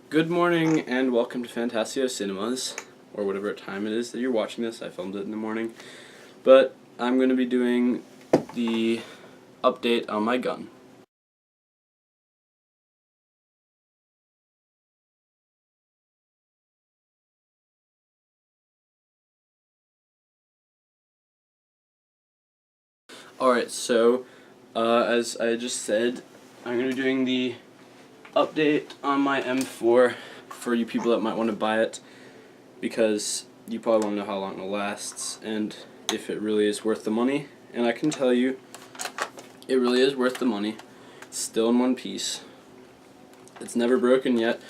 Good morning and welcome to Fantasio Cinemas, or whatever time it is that you're watching this. I filmed it in the morning. But I'm going to be doing the update on my gun. Alright, so as I just said, I'm going to be doing the update on my M4 for you people that might want to buy it, because you probably want to know how long it lasts and if it really is worth the money. And I can tell you, it really is worth the money. It's still in one piece. It's never broken yet.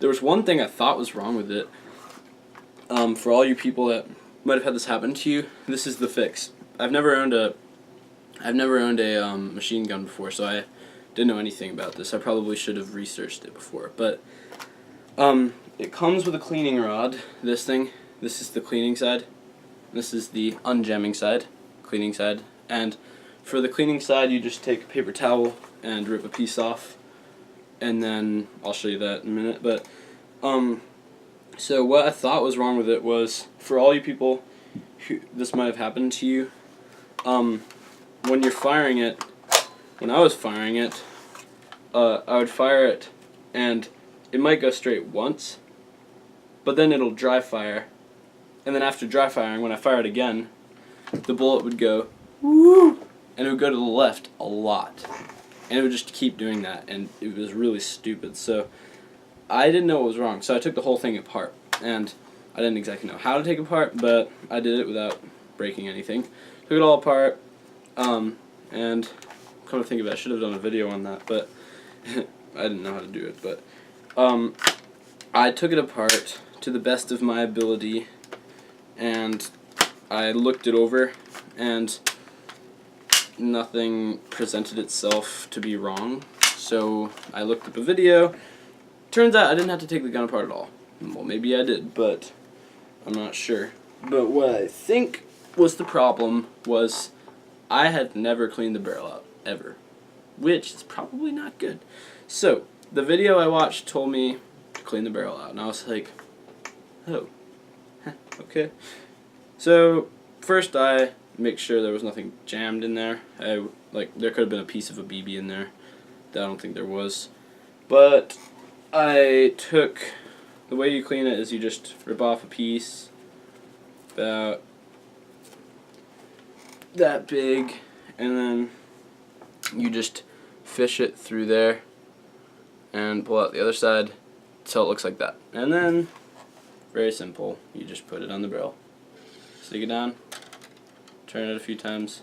There was one thing I thought was wrong with it. For all you people that might have had this happen to you, this is the fix. I've never owned a machine gun before, so I didn't know anything about this. I probably should have researched it before, but it comes with a cleaning rod. This is the cleaning side. This is the unjamming side, cleaning side. And for the cleaning side, you just take a paper towel and rip a piece off, and then I'll show you that in a minute. But so what I thought was wrong with it was, for all you people who this might have happened to you, when you're firing it, when I was firing it, I would fire it and it might go straight once, but then it'll dry fire, and then after dry firing, when I fire it again, the bullet would go woo, and it would go to the left a lot, and it would just keep doing that, and it was really stupid. So I didn't know what was wrong, so I took the whole thing apart, and I didn't exactly know how to take it apart, but I did it without breaking anything. Took it all apart, and come to think of it, I should have done a video on that, but I didn't know how to do it. But I took it apart to the best of my ability, and I looked it over, and nothing presented itself to be wrong. So I looked up a video. Turns out I didn't have to take the gun apart at all. Well, maybe I did, but I'm not sure. But what I think was the problem was I had never cleaned the barrel out, ever, which is probably not good. So the video I watched told me to clean the barrel out, and I was like, oh, okay. So first I make sure there was nothing jammed in there. There could have been a piece of a BB in there. I don't think there was. But the way you clean it is you just rip off a piece about that big, and then you just fish it through there and pull out the other side until it looks like that. And then, very simple, you just put it on the barrel. Stick it down, turn it a few times,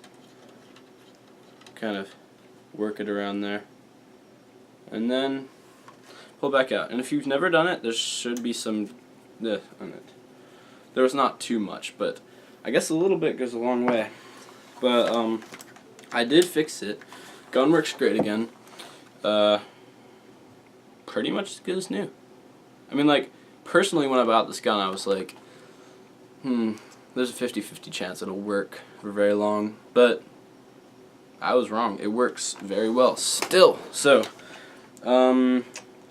kind of work it around there, and then pull it back out. And if you've never done it, there should be some on it. There was not too much, but I guess a little bit goes a long way. But I did fix it. Gun works great again. Pretty much as good as new. I mean, like, personally, when I bought this gun, I was like, there's a 50-50 chance it'll work for very long. But I was wrong. It works very well still. So,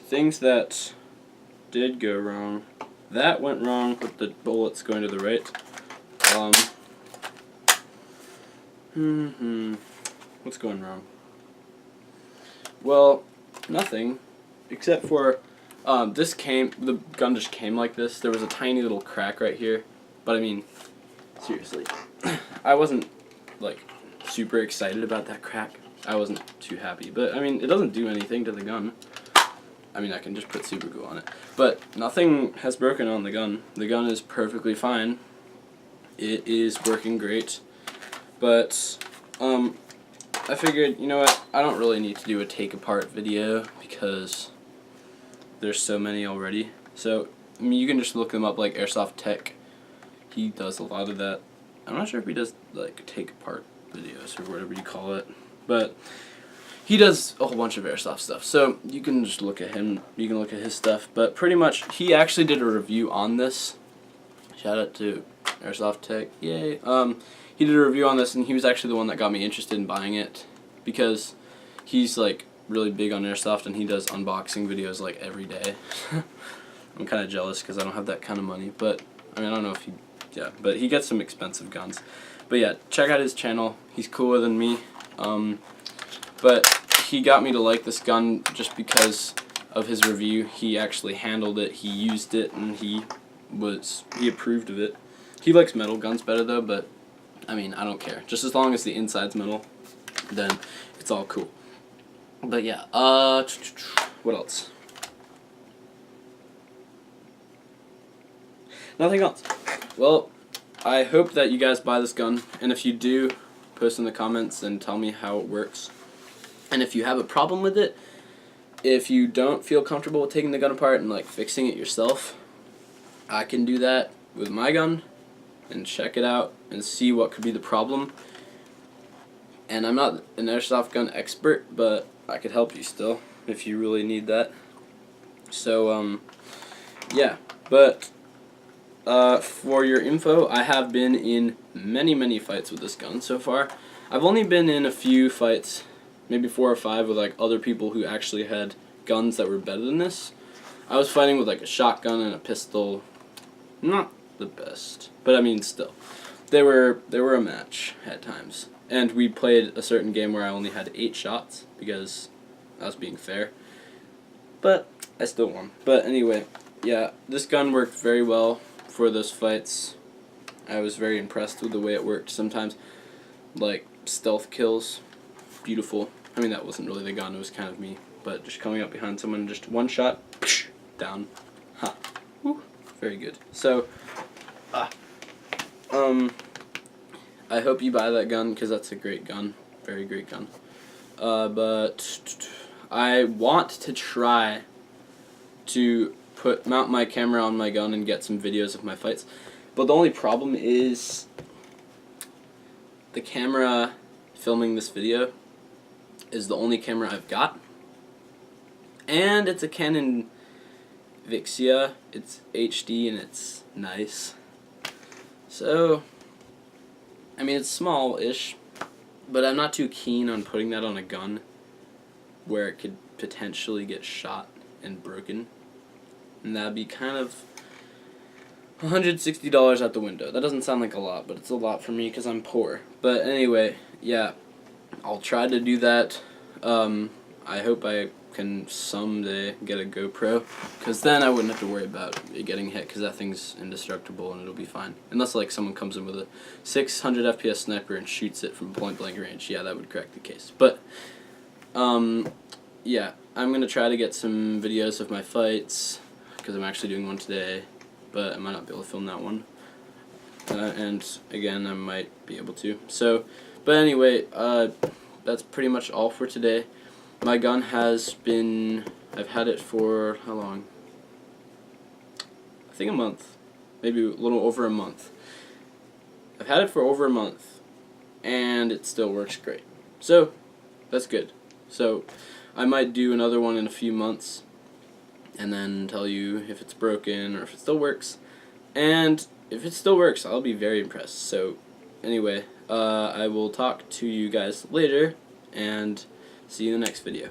things that did go wrong. That went wrong with the bullets going to the right. What's going wrong? Well, nothing, except for the gun just came like this. There was a tiny little crack right here, but I mean, seriously, I wasn't like super excited about that crack. I wasn't too happy, but I mean, it doesn't do anything to the gun. I mean, I can just put super glue on it, but nothing has broken on the gun. The gun is perfectly fine. It is working great. But I figured, you know what, I don't really need to do a take apart video because there's so many already. So, I mean, you can just look them up, like Airsoft Tech. He does a lot of that. I'm not sure if he does like take apart videos or whatever you call it, but he does a whole bunch of airsoft stuff. So you can just look at him, you can look at his stuff, but pretty much he actually did a review on this. Shout out to Airsoft Tech, yay. He did a review on this, and he was actually the one that got me interested in buying it, because he's like really big on airsoft, and he does unboxing videos like every day. I'm kind of jealous because I don't have that kind of money, but I mean, I don't know if he, yeah, but he gets some expensive guns. But yeah, check out his channel. He's cooler than me. But he got me to like this gun just because of his review. He actually handled it, he used it, and he approved of it. He likes metal guns better though, but I mean, I don't care. Just as long as the inside's metal, then it's all cool. But yeah, what else? Nothing else. Well, I hope that you guys buy this gun, and if you do, post in the comments and tell me how it works. And if you have a problem with it, if you don't feel comfortable with taking the gun apart and like fixing it yourself, I can do that with my gun and check it out and see what could be the problem. And I'm not an airsoft gun expert, but I could help you still if you really need that. So yeah, but for your info, I have been in many fights with this gun so far. I've only been in a few fights, maybe 4 or 5, with like other people who actually had guns that were better than this. I was fighting with like a shotgun and a pistol. Not the best, but I mean still. They were a match at times. And we played a certain game where I only had 8 shots because I was being fair. But I still won. But anyway, yeah, this gun worked very well for those fights. I was very impressed with the way it worked. Sometimes, like, stealth kills, beautiful. I mean, that wasn't really the gun, it was kind of me. But just coming up behind someone, just one shot, down. Ha. Woo. Very good. So, I hope you buy that gun because that's a great gun. Very great gun. But I want to try to mount my camera on my gun and get some videos of my fights. But the only problem is the camera filming this video is the only camera I've got. And it's a Canon Vixia. It's HD and it's nice. So, I mean, it's small-ish, but I'm not too keen on putting that on a gun where it could potentially get shot and broken. And that'd be kind of $160 out the window. That doesn't sound like a lot, but it's a lot for me because I'm poor. But anyway, yeah, I'll try to do that. I hope I can someday get a GoPro, because then I wouldn't have to worry about it getting hit, because that thing's indestructible and it'll be fine. Unless like someone comes in with a 600 FPS sniper and shoots it from point blank range. Yeah, that would correct the case. But yeah, I'm gonna try to get some videos of my fights, because I'm actually doing one today, but I might not be able to film that one. And again, I might be able to. So, but anyway, that's pretty much all for today. My gun has been, I've had it for how long? I think a month, maybe a little over a month. I've had it for over a month, and it still works great. So, that's good. So, I might do another one in a few months, and then tell you if it's broken or if it still works. And if it still works, I'll be very impressed. So, anyway, I will talk to you guys later, and see you in the next video.